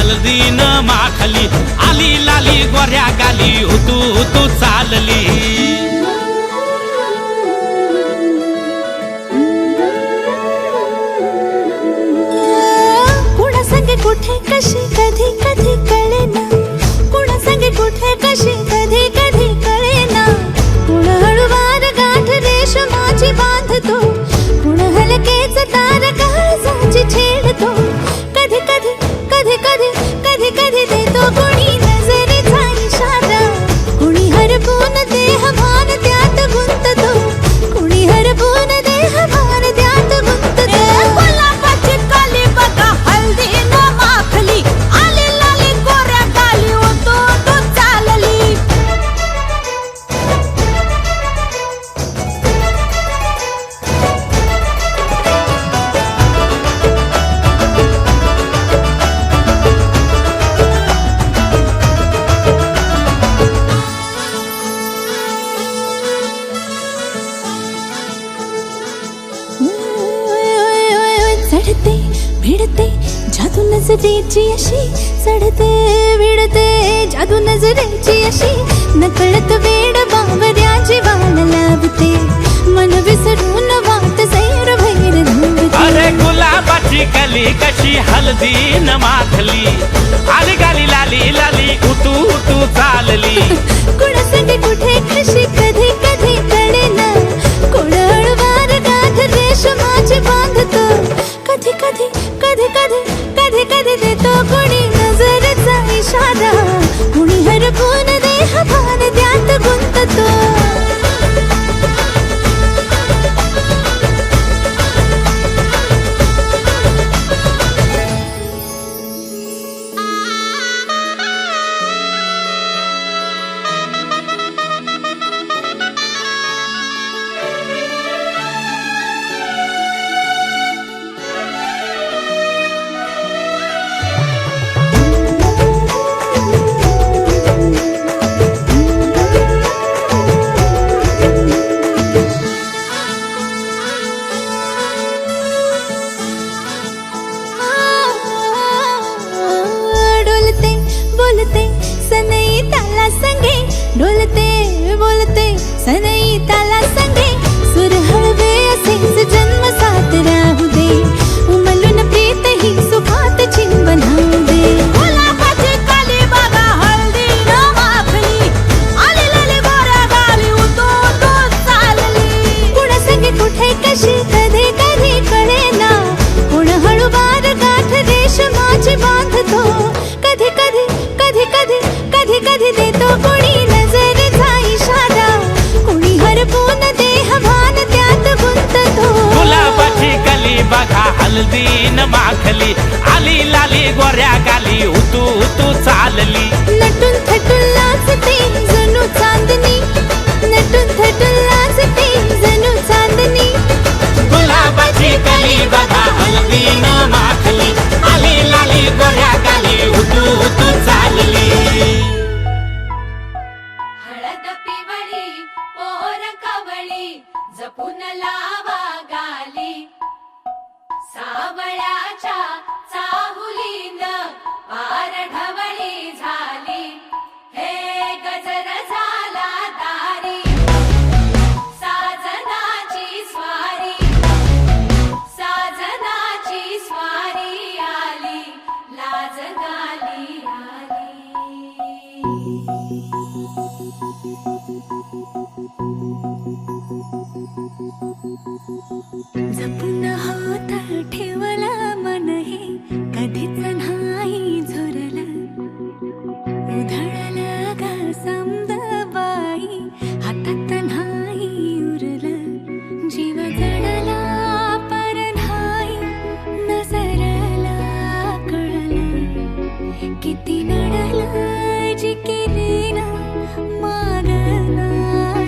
हळदीन माखली आली लाली गोऱ्या गाली तू चालली कुणा संगे कुठे कशी कधी कधी कळेना कुणा संगे कुठे कशी कधी कधी कळेना कुण हळूवार गाठ रेशमाची बांधतो कुण हलकेच तार काळजाची छेडतो कधी कधी कधी कधी कधी कधी देतो कुणी नजरेचा इशारा कुणी हरपून देह भान त्यात गुंततो कुणी हरपून देह भान त्यात गुंततो गुलाबाची काली बघा हळदी न माखली आली लाली गोऱ्या गाली तू चालली चढते भिडते जादू नजरेची अशी चढते भिडते जादू नजरेची अशी नकळत वेड बावऱ्याची वाल लावते मन विसरून वाट सैर भैर धावते अरे गुलाबाची कली कशी हळदीन माखली आली गाली लाली लाली तू चालली कुणा संगे कुठे कशी कधी कधी कळेना कुण हळूवार गाठ रेशमाची बांधतो कधी कधी कधी कधी कधी कधी देतो कुणी नजरेचा इशारा कुणी हरपून देह भान त्यात गुंततो डोलते बोलते सनई ताला संगे डोलते बोलते सनई ताला संगे सुर हळवे असेच जन्म साथ राहू दे उमलून प्रीत ही सुखात चिंबन होऊ दे गुलाबाची काली बघा हळदी न माखली आली लाली गोऱ्या गाली तू चालली कुणा संगे कुठे कशी कधी कधी कळेना कुण हळूवार गाठ रेशमाची बांधतो कधी कधी कधी कधी कधी कधी देतो कुणी नजरेचा इशारा कुणी हरपून देह भान त्यात गुंततो गुलाबाची कली बघा हळदीन माखली आली लाली गोऱ्या गाली तू चालली नटून थटून लाजते जणू चांदणी नटून थटून लाजते जणू चांदणी गुलाबाची कली बघा हळदीन माखली आली लाली गोऱ्या गाली तू चालली हळद पिवळी पोर कवळी जपून लावा गाली सावळ्याच्या चाहुलीन पार ढवळी झाली हे गजर झाला दारी साजनाची स्वारी आली लाज गाली जपून होत ठेवला मन हे कधीच नाही झुरलं उधळलं ग समद बाई हातात नाही उरलं जीव जडला पर नाही नजरला कळलं किती नडलं जिकिरीना मागना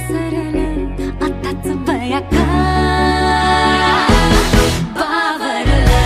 सरलं आताच बया का बावरलं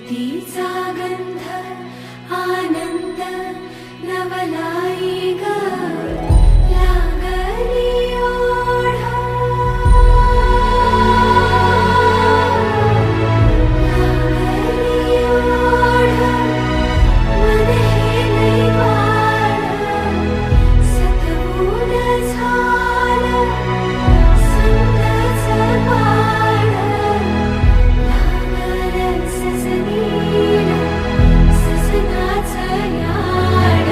प्रीतीचा गंध आनंद नवलाई ग लागली ओढ लागली ओढ मन हे वाढ सतबूड झालं संगच वाढ लागलं सजनीला सजनाचं याड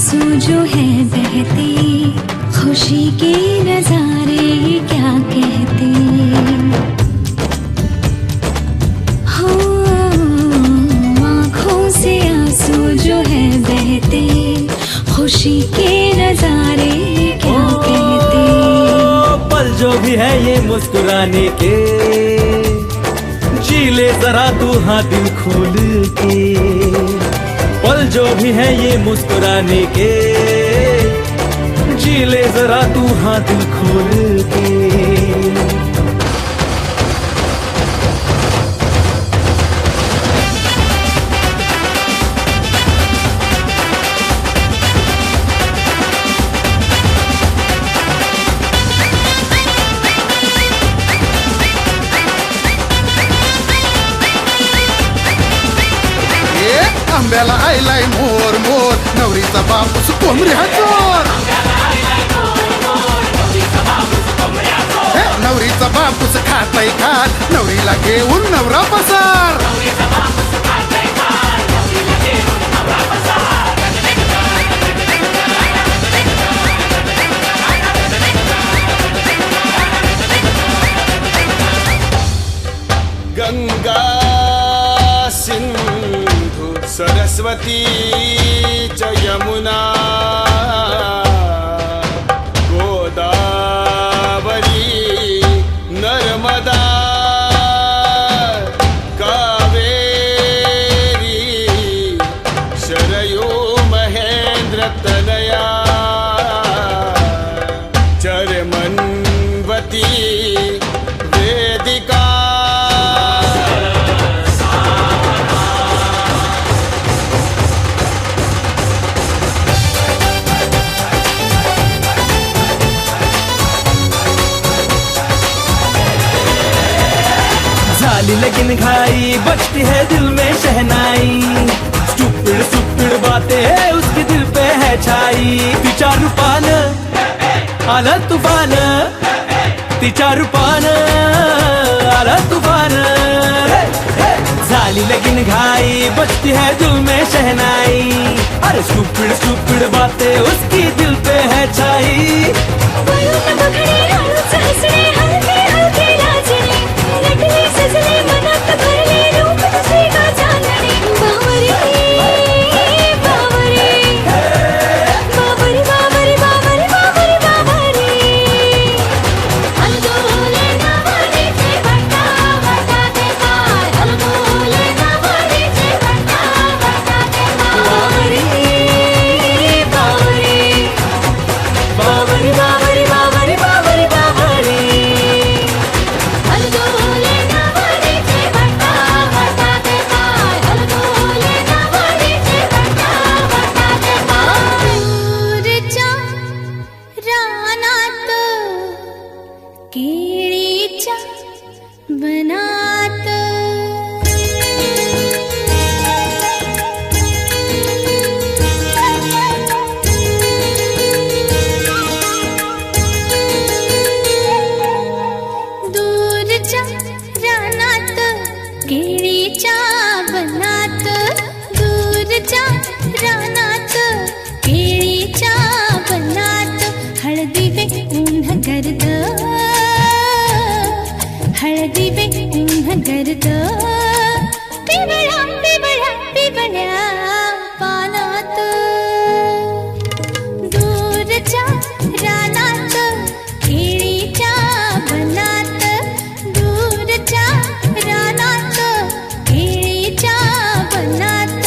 आंसू जो है बहते, खुशी के नजारे क्या कहते। हो आँखों से आंसू जो है बहते, खुशी के नजारे क्या कहते। पल जो भी है ये मुस्कुराने के, जी ले जरा तू हाँ दिल खोल के। पल जो भी है ये मुस्कुराने के, जी ले जरा तू हाँ दिल खोल के। आंब्याला आयलाय मोर मोर, नवरीचा बापूस कोंबडी हा चोर. हे, नवरीचा बापूस खाताय खात, नवरीला घेऊन नवरा पसार. गंगा सिंधु सरस्वती च यमुना गोदावरी नर्मदा कावेरी शरयू महेंद्र तनया चरमन्वती वेदिका. झाली लेकिन घाई, बजती है दिल में शहनाई. स्टूपिड स्टूपिड बातें है उसके दिल पे है छाई. तिच्या रूपानं आला तूफान, तिच्या रूपानं आला तूफान. झाली लेकिन घाई, बजती है दिल में शहनाई. अरे स्टूपिड स्टूपिड बातें उसकी दिल पे है छाई. वरून बघणे हळूच हसणे, हलके हलके लाजणे, नटले सजले मनात भरले रूप तुझे का जाणणे. बावरी बावरी बावरी बावरी बावरी बावरी बावरी. हलगोले नावानीचे भट्टा भट्टा ते पाय, हलगोले नावानीचे भट्टा भट्टा ते पाय. बावरी बावरी बावरी बावरी बावरी बावरी बावरी. हलगोले नावानीचे भट्टा भट्टा ते पाय, हलगोले नावानीचे भट्टा भट्टा ते पाय. दूरच्या रानात, केळीच्या वनात, दूरच्या रानात, केळीच्या वनात, दूरच्या रानात, केळीच्या वनात. हळदी वे ऊन्ह गर्द, हळदी वे ऊन्ह गर्द, पिवळ्या पिवळ्या पिवळ्या पानात. दूरच्या रानात, केळीच्या वनात, दूरच्या रानात, केळीच्या वनात.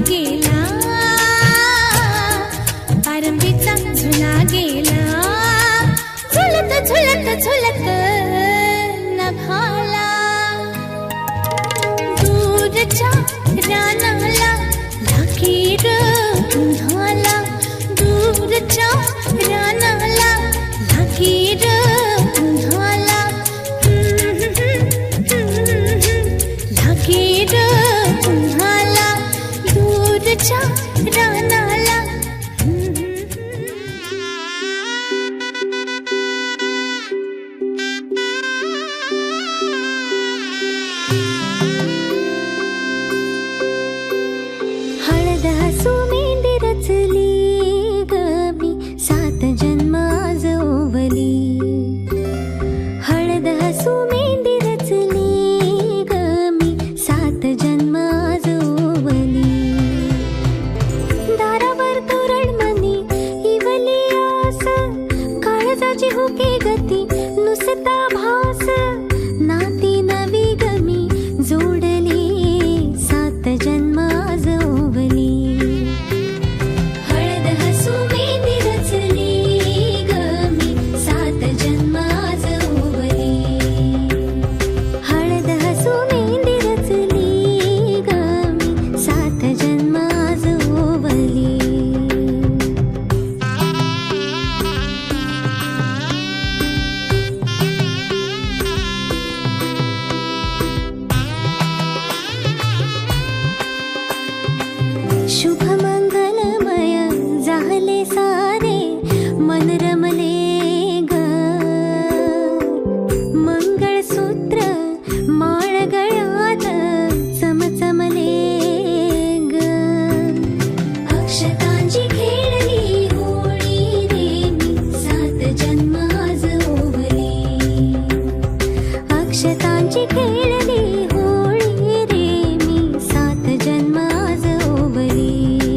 गेला पारंबीचा झुला गेला झुलत झुलत झुलत नभाला दूरच्या रानाला लाकीर उन्हाला दूरच्या रानाला लाकीर उन्हाला लाकीर उन्हाला दूरच्या रानाला हळद हसू मेंढी रचली गमी सात जन्म आज ओवली हळद हसू मेंढी रचली गमी सात जन्म आज ओवली दारावर तोरणमणी इवली आस काळजाची हुके गती नुसता भास नाती नवी गमी जोडली सात जन्म आज ओवली हळद हसू मेंढी रचली गमी सात जन्म आज ओवली हळद हसू मेंढी रचली गमी सात जन्म आज ओवली शुभ मंगलमय झाले सारे मन रमले ग मंगळसूत्र माळ गळ्यात चमचमले ग अक्षतांची खेळली होळी रे मी सात जन्म आज ओवली अक्षतांची खेळली होळी रे मी सात जन्म आज ओवली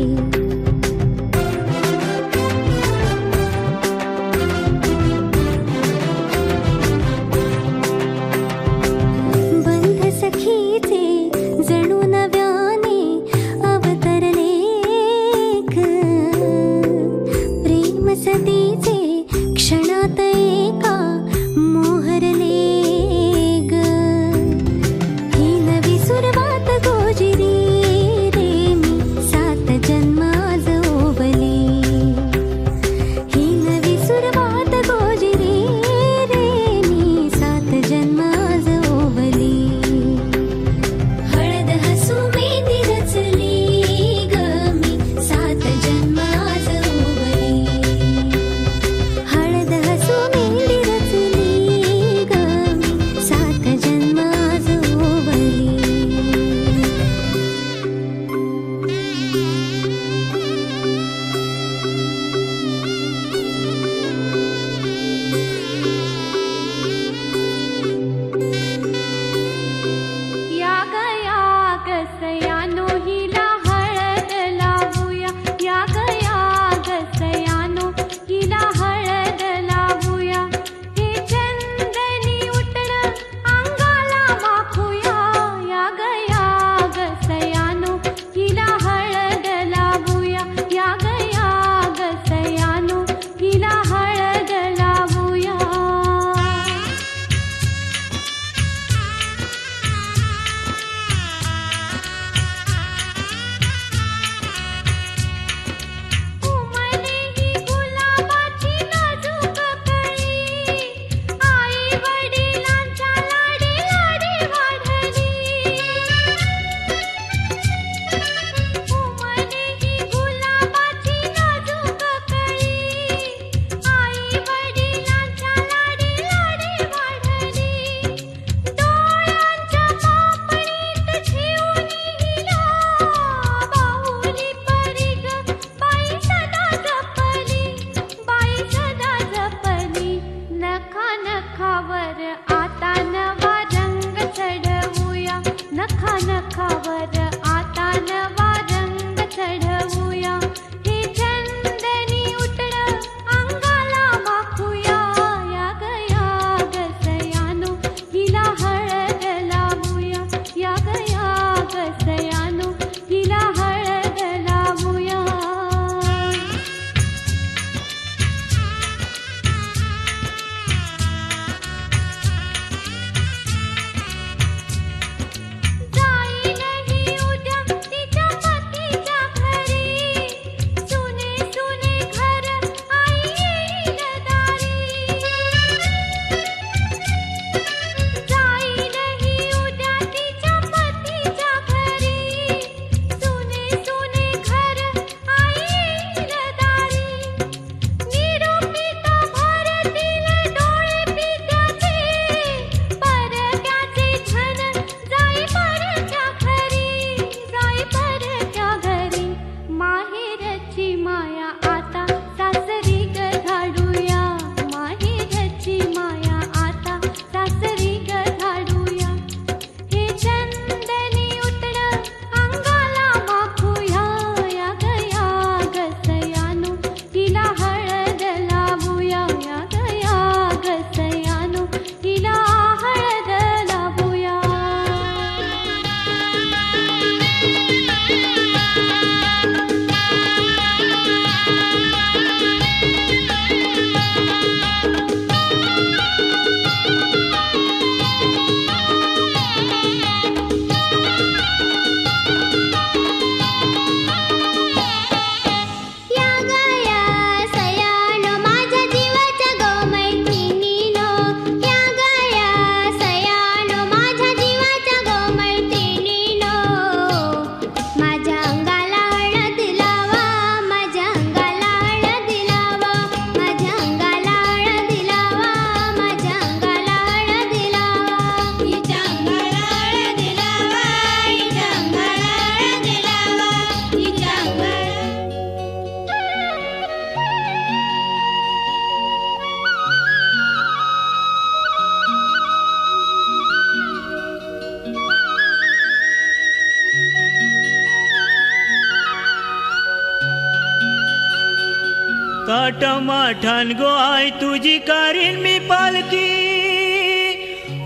ताटमाठान गो आई तुझी कारीन मी पालकी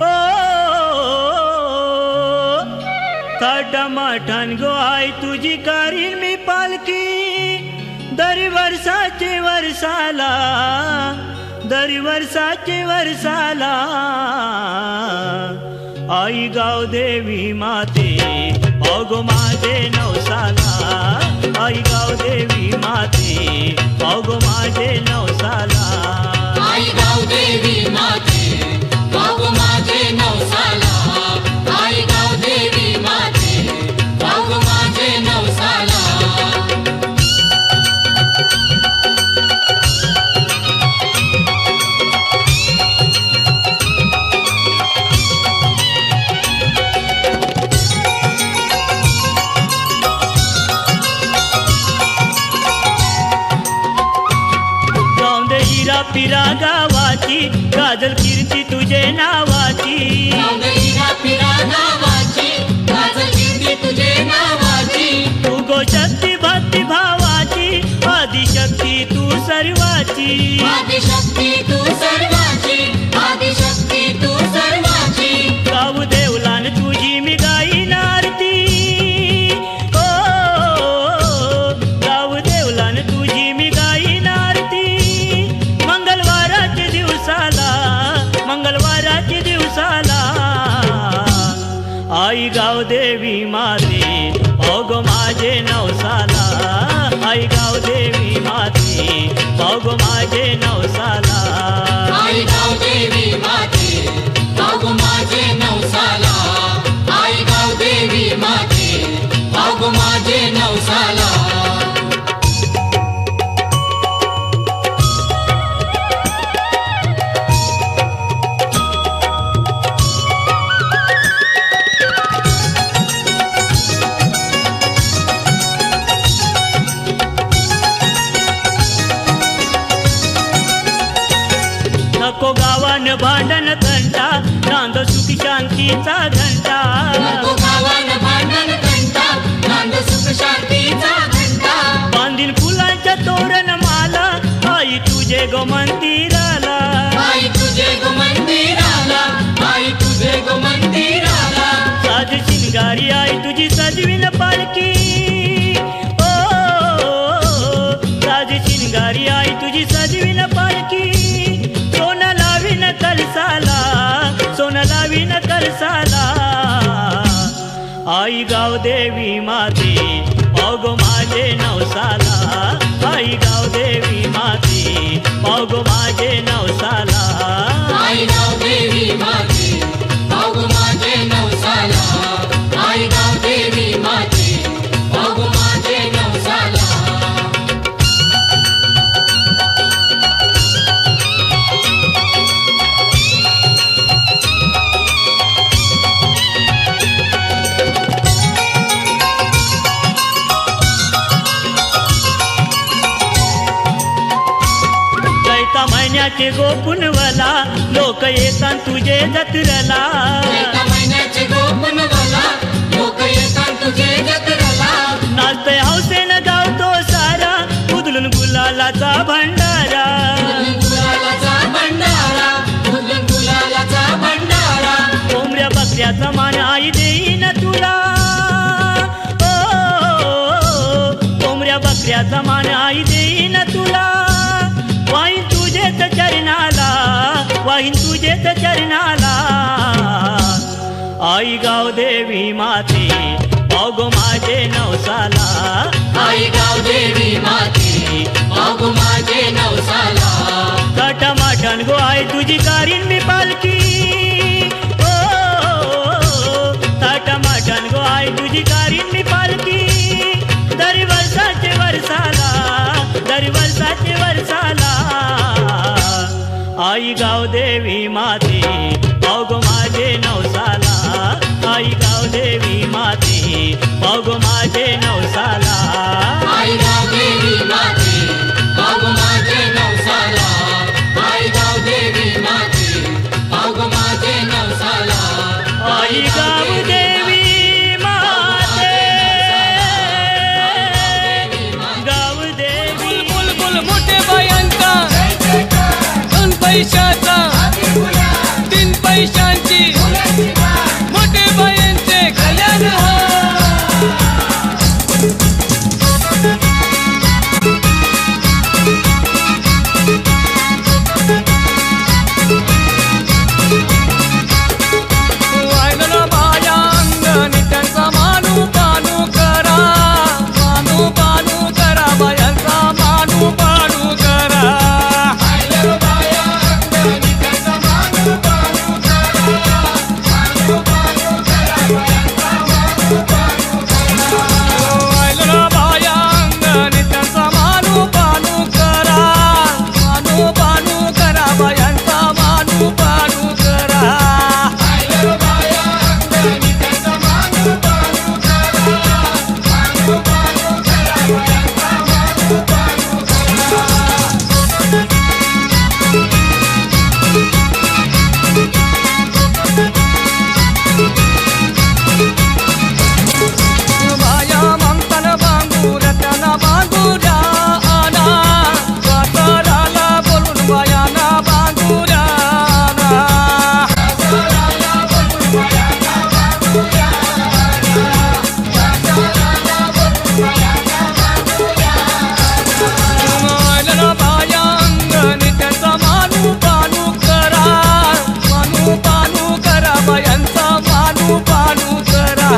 ओ ताटमाठान गो आई तुझी कारीन मी पालकी दर वर्षाचे वर्षाला दर वर्षाचे वर्षाला आई गाव देवी माते अगो माझे नवसाला आई गाव देवी माते अगो माझे नवसाला आई गाव देवी माते गाव माझे नवसाला आई गाव देवी माते गाव माझे नवसाला पिरा गावाची गाजल कीर्ती तुझे नावाची पिरा नावाची गाजल कीर्ती तुझे नावाची तू गो शक्ती भक्ती भावाची आदिशक्ती तू सर्वाची आदिशक्ती तू सर्वाची आदिशक्ती तू सर्वाची गाव देवलान तुझी मी गाईन आरती ओ गाव देवलान तुझी मी गाईन आरती मंगळवाराच्या दिवसाला आई गाव देवी माते अग माझे नवसाला आई गाव देवी माते अग माझे नवसाला आई गाव देवी माते गाव माझे नवसाला आई गाव देवी माते गाव माझे नवसाला नको गावान भांडण घंटा नांद सुख शांतीचा घंटा नको गावान भांडण घंटा नांद सुख शांतीचा घंटा बांधील फुलांच्या तोरण माला आई तुझे गो मंदिराला आई तुझे गो मंदिराला आई तुझे गो मंदिराला साज शिंगारी आई तुझी सजविन पालकी ओ साज शिंगारी आई तुझी सजविन पालकी सोनं लावीन कलसाला सोनं लावीन कलसाला आई गाव देवी माते अगो माझे नवसाला आई गाव देवी माते अगो माझे नवसाला आई गाव देवी माते गाव माझे नवसाला आई गाव देवी माते गाव माझे नवसाला महिन्याचे गोपुनवला लोक येतात तुझे जत्रला एका महिन्याचे गोपुनवला लोक येतात तुझे जत्रला नाचतय हौसेन गावतो सारा उदलून गुलालाचा भंडारा गुलालाचा भंडारा उदलून गुलालाचा भंडारा कोंबड्या बकऱ्याचा मान आई देईन तुला ओ कोंबड्या बकऱ्याचा मान आई देईन तुला वाईन तुझेच चरणाला वाईन तुझेच चरणाला आई गाव देवी माते अगो माझे नवसाला आई गाव देवी माते गाव माझे नवसाला ताटमाठान गो आई तुझी कारीन मी पालकी ओ ताटमाठान गो आई तुझी कारीन मी पालकी दर वर्षाचे वर्षाला दर वर्षाचे वर्षाला आई गाव देवी माते अगो माझे नवसाला आई गाव देवी माते अगो माझे नवसाला आई गाव देवी माते गाव माझे नवसाला आई गाव देवी माते गाव माझे नवसाला आई गाव देवी माते गाव देवी बुलबुल मोठे बाया पैशाचा 3 पैशांची मोठे बायांचे कल्याण हो. वायलं बाया अंगणी त्यांचा मानू पानू करा बायांचा मानू पानू करा. वायलं बाया अंगणी त्यांचा मानू पानू करा बायांचा मानू पानू करा. बाया ममतान बांगुऱ्या त्यांना बांगुऱ्या आणा. कातराला बोलून बायाना बांगुऱ्या आणा. वायलं बाया अंगणी त्यांचा मानू पानू करा बायांचा मानू पानू करा.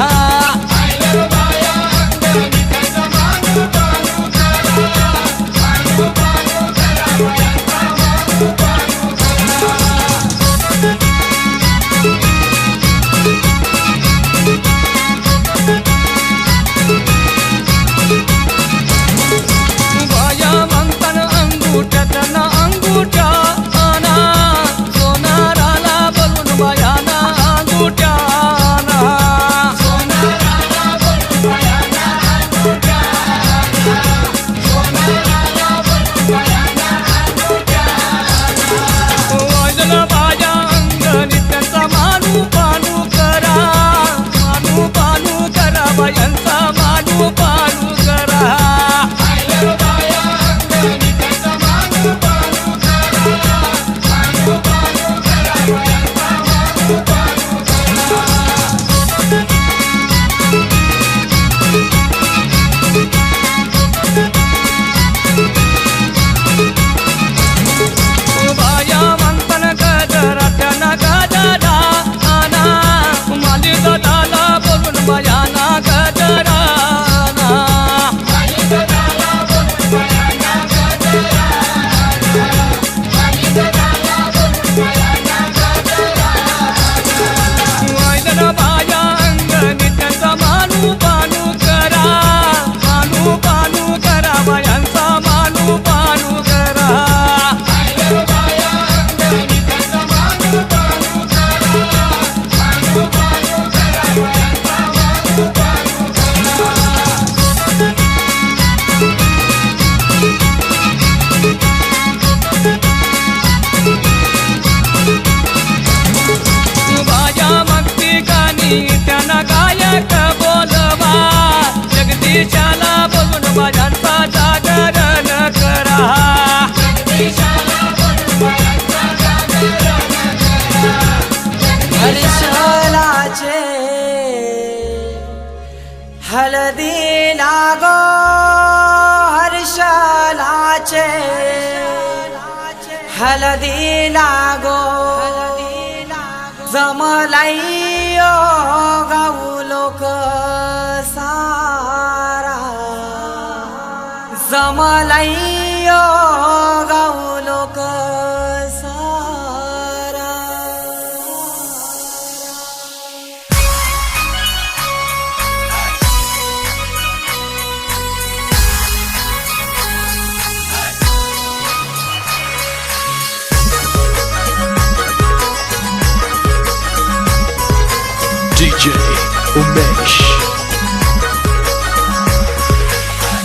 बाया ममतान अंगुठ्या त्यांना अंगुठ्या आणा. सोनाराला बोलून बायाना अंगुठ्या आणा. वाजलं बाया अंगणी त्यांचा मानू पानू करा बायांचा मानू पानू करा. बाया म्हणतान गजरा त्यांना गजरा आणा. मालिक दाला बोलून बायाना गजरा आणा. वायलं बाया अंगणी त्यांचा मानू पानू करा बायांचा मानू पानू करा. बाया मगती गाणी त्यांना गायक बोलवा. जगदीशाला बोलून बायांचा जागरण करा. हर्षलाचे हळदी लागो हर्षलाचे हळदी लागो. जमलाई गाऊ लोक सारा. जमलाई गाऊ लोक सारा. DJ उमेश.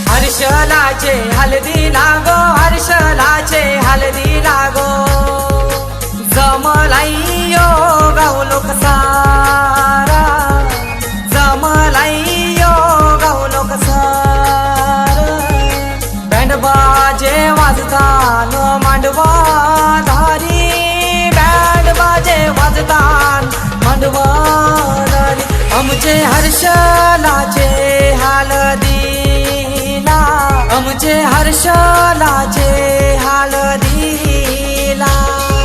हर्षलाचे हळदी लागो हर्षलाचे हळदी लागो. जमलाई गाऊ लोक सारा. जमलाई गाऊ लोक सारा. बँड बाजे वाजतान मांडवा धारी. आमचे हर्षलाचे हळदीला आमचे हर्षलाचे हळदीला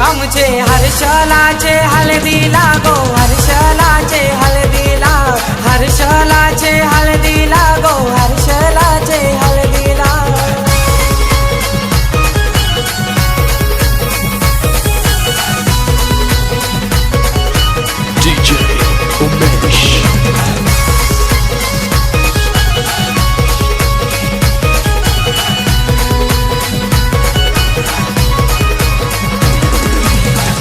आमचे हर्षलाचे हळदीला गो हर्षलाचे हळदीला हर्षलाचे हळदीला गो हर्षलाचे हळदीला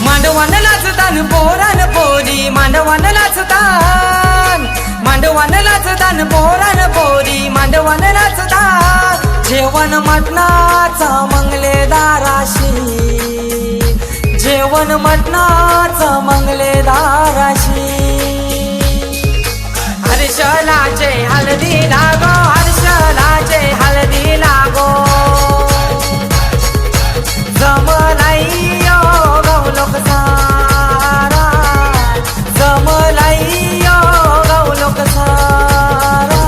मांडवान नाचतान पोरान पोरी मांडवान नाचतान मांडवान नाचतान पोरान पोरी मांडवान नाचतान जेवण मटणाचा मंगलेदाराशी जेवण मटणाचा मंगलेदाराशी हर्षलाचे हळदी लागो हर्षलाचे हळदी लागो जमलाइयो गौलोक सारा जमलाइयो गौलोक सारा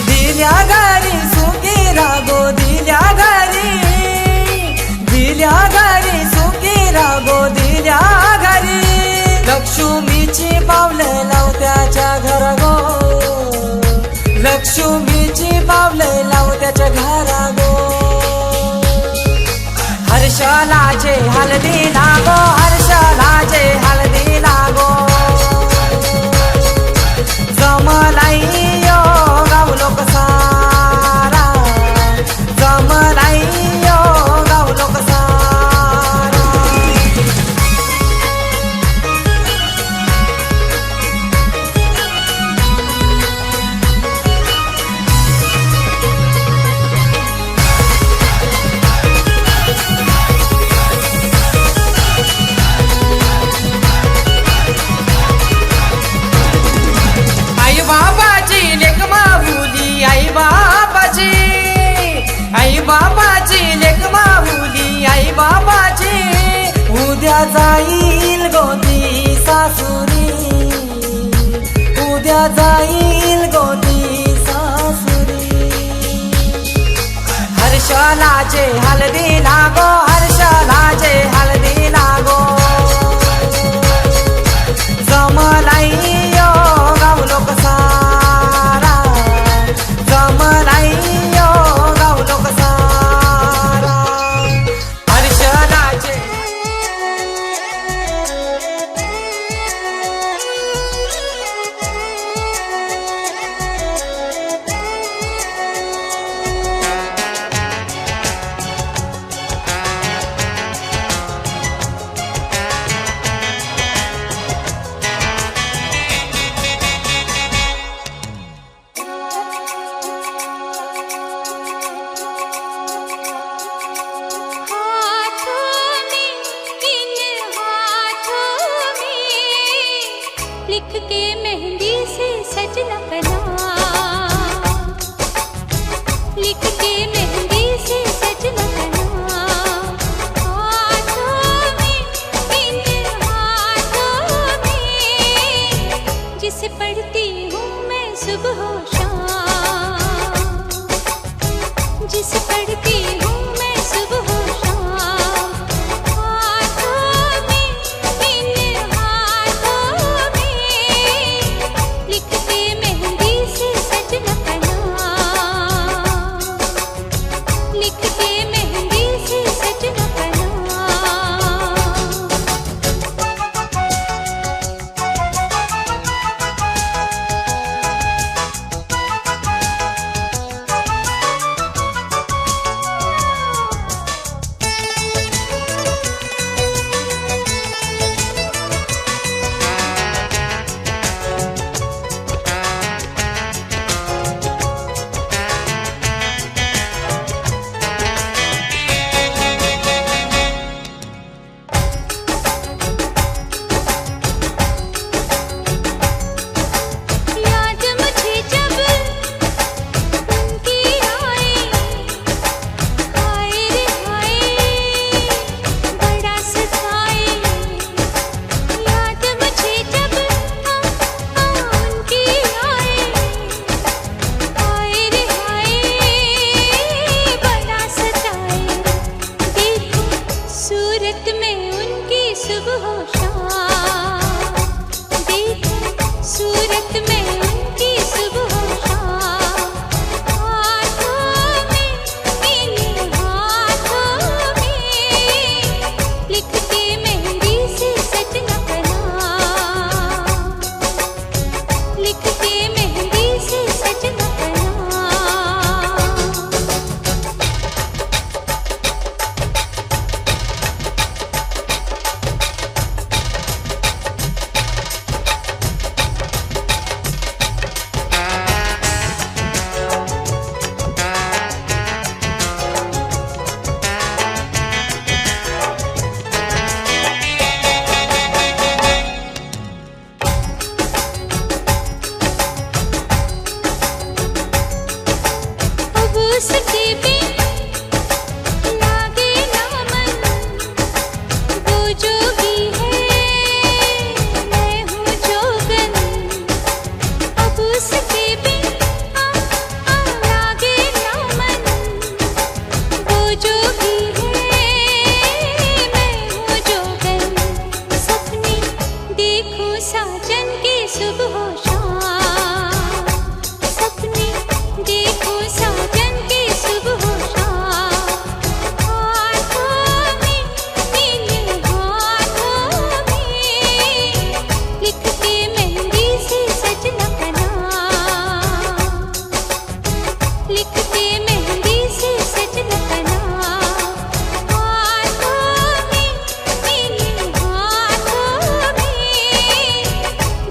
दिल्या घरी सुखी रागो दिल्या घरी सुखी रागो दिल्या घरी लक्ष्मीची पावले लावत्याच्या घर गो लक्ष्मीची पावले लावत्याच्या घरा गो हर्षलाचे हळदी लागो हर्षलाचे हळदी लागो जमलाइयो गावलोक सारा जमलाइयो गावलोक सारा आई बाबाची लेक माहुली आई बाबाची लेक माहुली आई बाबाची उद्या जाईल गोदी सासुरी उद्या जाईल गोदी सासुरी हर्षलाचे हळदी लागो हर्षलाचे हळदी लागो जमलाइयो गावलोक सारा जमलाइयो गावलोक सारा हर्षलाचे हाथों में इन हाथों में लिख के मेहंदी से सजना कना लिख के मेहंदी से सजना कना हाथों में इन हाथों में जिसे पढ़ती हूँ मैं सुबह शाम जिसे पढ़ती हूँ मैं सुबह शाम हाथों में इन हाथों में लिख के मेहंदी से सजना कना लिख के मेहंदी से सजना कना सूरत में उनकी सुबह शाम, हाथों में नीले हाथों में लिखते मेहंदी से सजना का नाम, लिखते मेहंदी से सजना का नाम। अब उसके बिन लागे ना मन, वो जोगी है मैं हूँ जोगन। अब उसके बिन लागे ना मन, वो जोगी है मैं हूँ जोगन। सपने देखूं साजन की सुबह शाम, सपने देखूं साजन की सुबह शाम, हाथों में नीले हाथों में लिखते मेहंदी से सजना का नाम, लिखते मेहंदी से सजना का नाम। हाथों में नीले हाथों में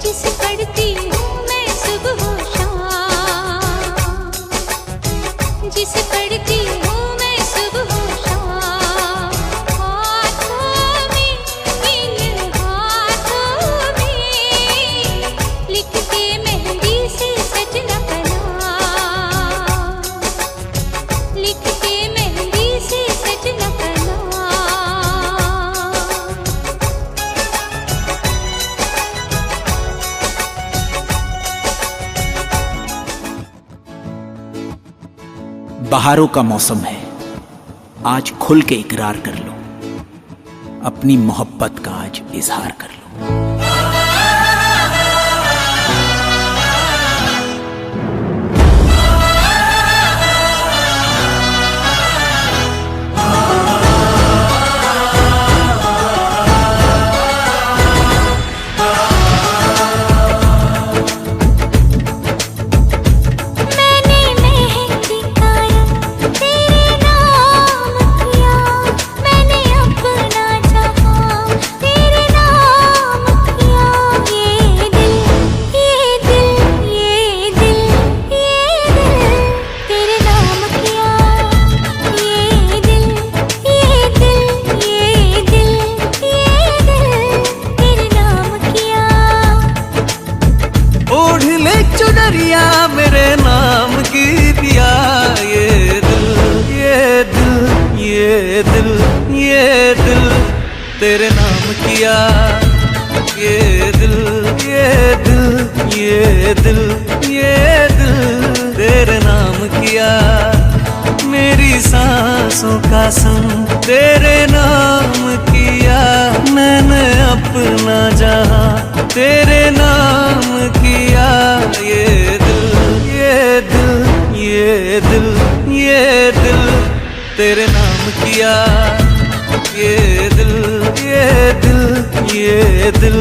जिसे पढ़ती हूँ मैं सुबह शाम, जिसे पढ़ती हूँ मैं सुबह शाम। हाथों में नीले हाथों में लिखते मेहंदी से सजना का नाम, लिखते मेहंदी से सजना का नाम। बहारों का मौसम है, आज खुल के इकरार कर लो, अपनी मोहब्बत का आज इजहार कर लो। मैंने मेहंदी काया तेरे नाम किया, मैंने अपना जहां तेरे नाम किया। ये दिल ये दिल ये दिल ये दिल तेरे नाम किया। ये दिल ये दिल ये दिल ये दिल तेरे नाम किया। ओढ़ ले चुनरिया मेरे नाम की पिया, ये दिल ये दिल ये दिल ये दिल तेरे नाम किया। ये दिल ये दिल ये दिल ये दिल तेरे नाम किया। मेरी सांसों का संग तेरे नाम किया, मैंने अपना जहां तेरे नाम किया। ये दिल ये दिल ये दिल ये दिल तेरे नाम किया। ये दिल ये दिल ये दिल